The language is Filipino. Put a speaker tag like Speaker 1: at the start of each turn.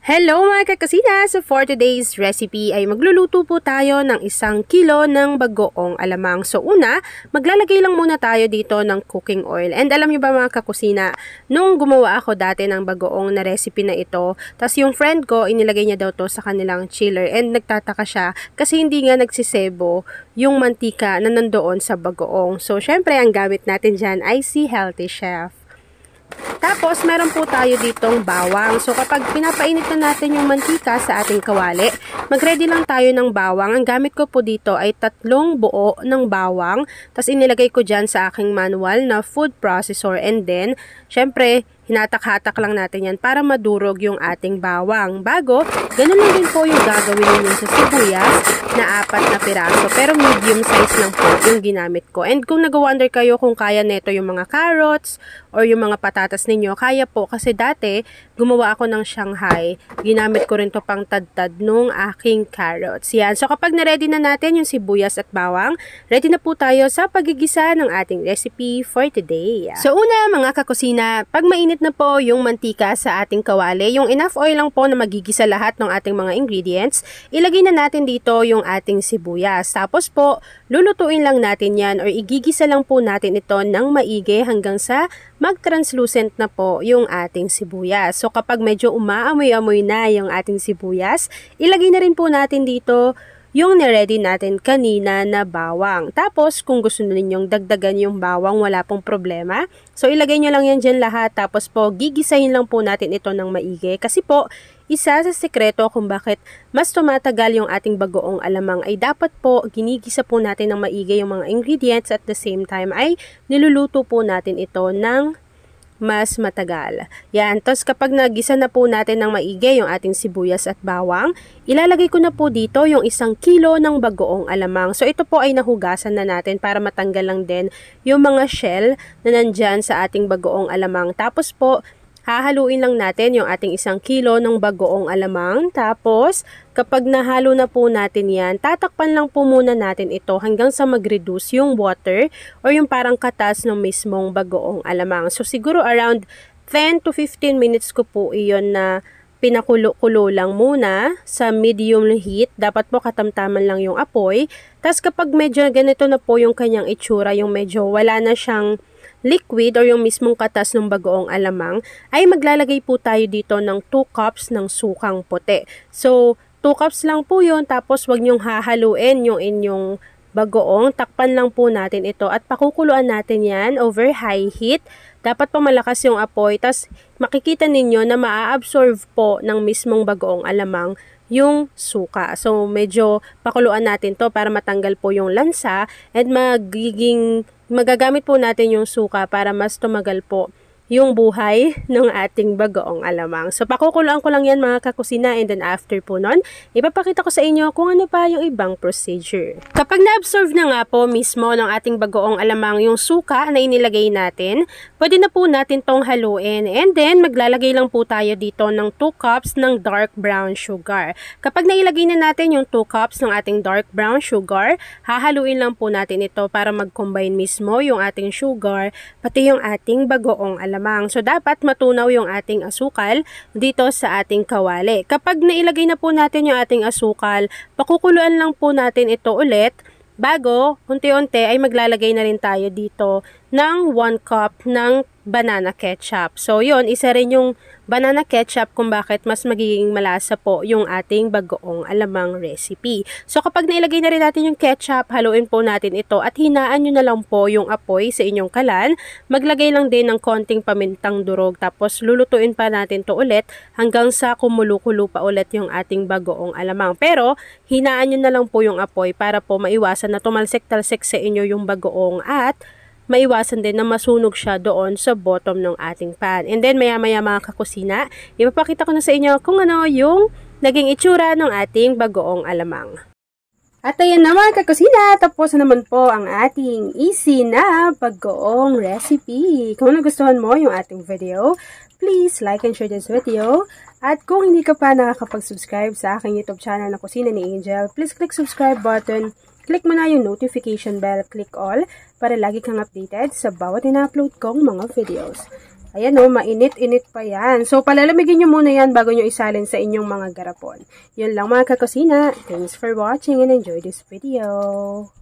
Speaker 1: Hello mga kakasina! So for today's recipe ay magluluto po tayo ng 1 kilo ng bagoong alamang. So una, maglalagay lang muna tayo dito ng cooking oil. And alam niyo ba mga kakusina, nung gumawa ako dati ng bagoong na recipe na ito, tas yung friend ko, inilagay niya daw to sa kanilang chiller. And nagtataka siya kasi hindi nga nagsisebo yung mantika na nandoon sa bagoong. So syempre ang gamit natin dyan ay si Healthy Chef. Tapos, meron po tayo ditong bawang. So, kapag pinapainit na natin yung mantika sa ating kawali, mag-ready lang tayo ng bawang. Ang gamit ko po dito ay 3 buo ng bawang. Tapos, inilagay ko dyan sa aking manual na food processor. And then, syempre, hinatak-hatak lang natin yan para madurog yung ating bawang. Bago, ganun lang din po yung gagawin ninyo sa sibuyas na 4 na piraso. Pero medium size lang po yung ginamit ko. And kung nag-wonder kayo kung kaya neto yung mga carrots or yung mga patatas ninyo, kaya po. Kasi dati, gumawa ako ng Shanghai. Ginamit ko rin to pang tad-tad nung aking carrots. Yan. So kapag na-ready na natin yung sibuyas at bawang, ready na po tayo sa pagigisa ng ating recipe for today. So una mga kakusina, pag mainit na po yung mantika sa ating kawali, yung enough oil lang po na magigisa lahat ng ating mga ingredients, ilagay na natin dito yung ating sibuyas. Tapos po, lulutuin lang natin yan or igigisa lang po natin ito ng maigi hanggang sa mag-translucent na po yung ating sibuyas. So kapag medyo umaamoy-amoy na yung ating sibuyas, ilagay na rin po natin dito yung niready natin kanina na bawang. Tapos, kung gusto ninyong dagdagan yung bawang, wala pong problema. So, ilagay nyo lang yan dyan lahat. Tapos po, gigisahin lang po natin ito ng maigi. Kasi po, isa sa sekreto kung bakit mas tumatagal yung ating bagoong alamang ay dapat po, ginigisa po natin ng maigi yung mga ingredients at the same time ay niluluto po natin ito ng mas matagal. Yan. Tapos kapag nagisa na po natin ng maigi yung ating sibuyas at bawang, ilalagay ko na po dito yung 1 kilo ng bagoong alamang. So ito po ay nahugasan na natin para matanggal lang din yung mga shell na nandyan sa ating bagoong alamang. Tapos po, hahaluin lang natin yung ating 1 kilo ng bagoong alamang. Tapos, kapag nahalo na po natin yan, tatakpan lang po muna natin ito hanggang sa mag-reduce yung water or yung parang katas ng mismong bagoong alamang. So, siguro around 10 to 15 minutes ko po iyon na pinakulo-kulo lang muna sa medium heat. Dapat po katamtaman lang yung apoy. Tapos, kapag medyo ganito na po yung kanyang itsura, yung medyo wala na siyang liquid or yung mismong katas ng bagoong alamang, ay maglalagay po tayo dito ng 2 cups ng sukang puti. So, 2 cups lang po yun, tapos wag nyong hahaluin yung inyong bagoong. Takpan lang po natin ito at pakukuluan natin yan over high heat. Dapat pa malakas yung apoy, tas makikita ninyo na maa-absorb po ng mismong bagoong alamang yung suka. So, medyo pakuluan natin to para matanggal po yung lansa and magagamit po natin yung suka para mas tumagal po yung buhay ng ating bagoong alamang. So, pakukuluan ko lang yan mga kakusina and then after po nun, ipapakita ko sa inyo kung ano pa yung ibang procedure. Kapag na-absorb na nga po mismo ng ating bagoong alamang yung suka na inilagay natin, pwede na po natin tong haluin and then maglalagay lang po tayo dito ng 2 cups ng dark brown sugar. Kapag nailagay na natin yung 2 cups ng ating dark brown sugar, hahaluin lang po natin ito para mag-combine mismo yung ating sugar pati yung ating bagoong alamang. So, dapat matunaw yung ating asukal dito sa ating kawali. Kapag nailagay na po natin yung ating asukal, pakukuluan lang po natin ito ulit. Bago, unti-unti ay maglalagay na rin tayo dito ng 1 cup ng banana ketchup. So, yun, isa rin yung banana ketchup kung bakit mas magiging malasa po yung ating bagoong alamang recipe. So, kapag nailagay na rin natin yung ketchup, haluin po natin ito at hinaan nyo na lang po yung apoy sa inyong kalan. Maglagay lang din ng konting pamintang durog tapos lulutuin pa natin to ulit hanggang sa kumulo-kulo pa ulit yung ating bagoong alamang. Pero, hinaan nyo na lang po yung apoy para po maiwasan na tumalsik-talsik sa inyo yung bagoong at maiwasan din na masunog siya doon sa bottom ng ating pan. And then maya-maya mga kakusina, ipapakita ko na sa inyo kung ano yung naging itsura ng ating bagoong alamang. At ayan na mga kakusina, tapos na naman po ang ating easy na bagoong recipe. Kung nagustuhan mo yung ating video, please like and share this video. At kung hindi ka pa nakakapag-subscribe sa aking YouTube channel na Kusina ni Angel, please click subscribe button. Click mo na yung notification bell, click all para lagi kang updated sa bawat ina-upload kong mga videos. Ayan o, mainit-init pa yan. So, palalamigin nyo muna yan bago nyo isalin sa inyong mga garapon. Yun lang mga kakusina. Thanks for watching and enjoy this video.